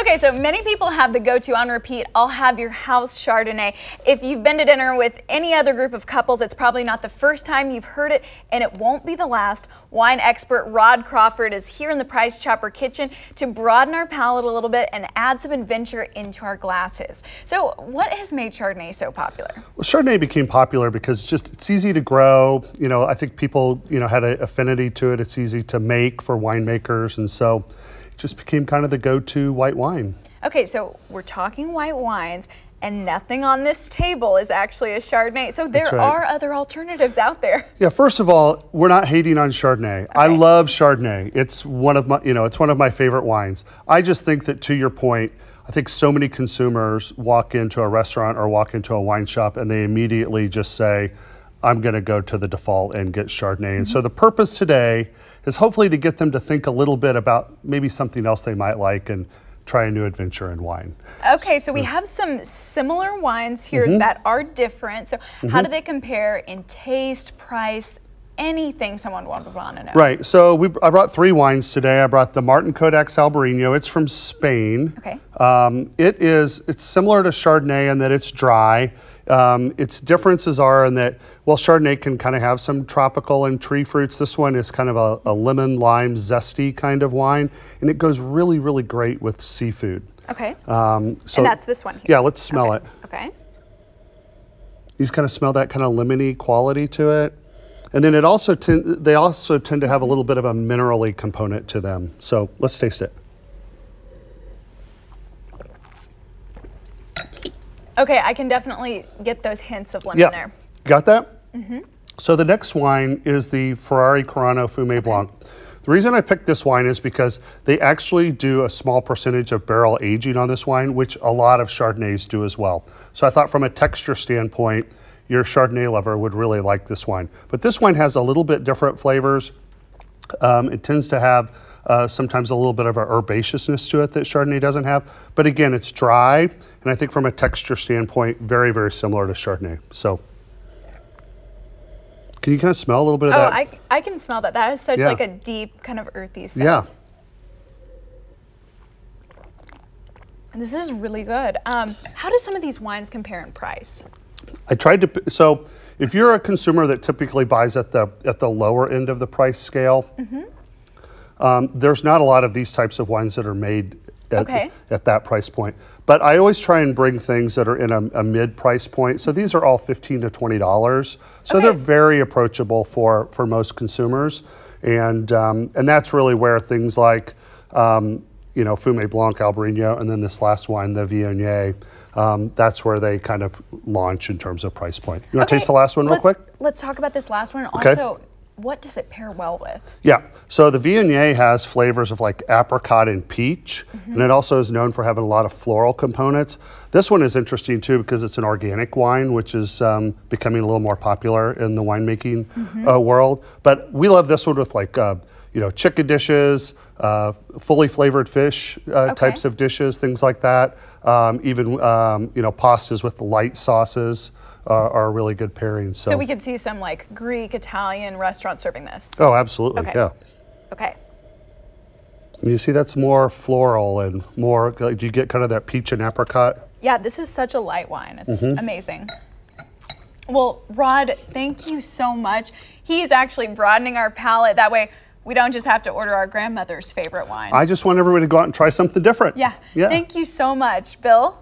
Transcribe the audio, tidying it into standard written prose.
Okay, so many people have the go-to on repeat, I'll have your house Chardonnay. If you've been to dinner with any other group of couples, it's probably not the first time you've heard it, and it won't be the last. Wine expert Rod Crawford is here in the Price Chopper kitchen to broaden our palate a little bit and add some adventure into our glasses. So what has made Chardonnay so popular? Well, Chardonnay became popular because it's easy to grow. You know, I think people, had an affinity to it. It's easy to make for winemakers, and so it just became kind of the go-to white wine. Okay, so we're talking white wines, and nothing on this table is actually a Chardonnay. So there are other alternatives out there. Yeah, first of all, we're not hating on Chardonnay. Okay. I love Chardonnay. It's one of my, it's one of my favorite wines. I just think that, to your point, I think so many consumers walk into a restaurant or walk into a wine shop and they immediately just say, I'm going to go to the default and get Chardonnay. And so the purpose today is hopefully to get them to think a little bit about maybe something else they might like and try a new adventure in wine. Okay, so we have some similar wines here that are different. So how do they compare in taste, price, anything someone would want to know? Right, so I brought 3 wines today. I brought the Martin Codex Albarino. It's from Spain. Okay. It's similar to Chardonnay in that it's dry. Its differences are in that, well, Chardonnay can kind of have some tropical and tree fruits. This one is kind of a lemon, lime, zesty kind of wine, and it goes really, really great with seafood. Okay. And that's this one here. Yeah, let's smell it. Okay. You kind of smell that kind of lemony quality to it. And then they also tend to have a little bit of a minerally component to them. So let's taste it. Okay, I can definitely get those hints of lemon there. Got that? So the next wine is the Ferrari Carano Fumé Blanc. The reason I picked this wine is because they actually do a small percentage of barrel aging on this wine, which a lot of Chardonnays do as well. So I thought from a texture standpoint, your Chardonnay lover would really like this wine. But this wine has a little bit different flavors. It tends to have sometimes a little bit of an herbaceousness to it that Chardonnay doesn't have. But again, it's dry, and I think from a texture standpoint, very, very similar to Chardonnay. So, can you kind of smell a little bit of that? Oh, I can smell that. That is such like a deep, kind of earthy scent. Yeah. And this is really good. How do some of these wines compare in price? I tried to, so if you're a consumer that typically buys at the lower end of the price scale, there's not a lot of these types of wines that are made at that price point. But I always try and bring things that are in a mid price point. So these are all $15 to $20. So they're very approachable for most consumers. And that's really where things like, Fumé Blanc Albarino, and then this last wine, the Viognier, that's where they kind of launch in terms of price point. You want to taste the last one real quick? Let's talk about this last one. Also, what does it pair well with? Yeah, so the Viognier has flavors of like apricot and peach, and it also is known for having a lot of floral components. This one is interesting too because it's an organic wine, which is becoming a little more popular in the winemaking world. But we love this one with like, chicken dishes, fully flavored fish types of dishes, things like that. Even, pastas with light sauces are a really good pairing. So we could see some like Greek, Italian restaurants serving this. Oh, absolutely, yeah. Okay. You see that's more floral and more, do you get kind of that peach and apricot? Yeah, this is such a light wine. It's amazing. Well, Rod, thank you so much. He's actually broadening our palate. That way we don't just have to order our grandmother's favorite wine. I just want everybody to go out and try something different. Yeah. Thank you so much, Bill.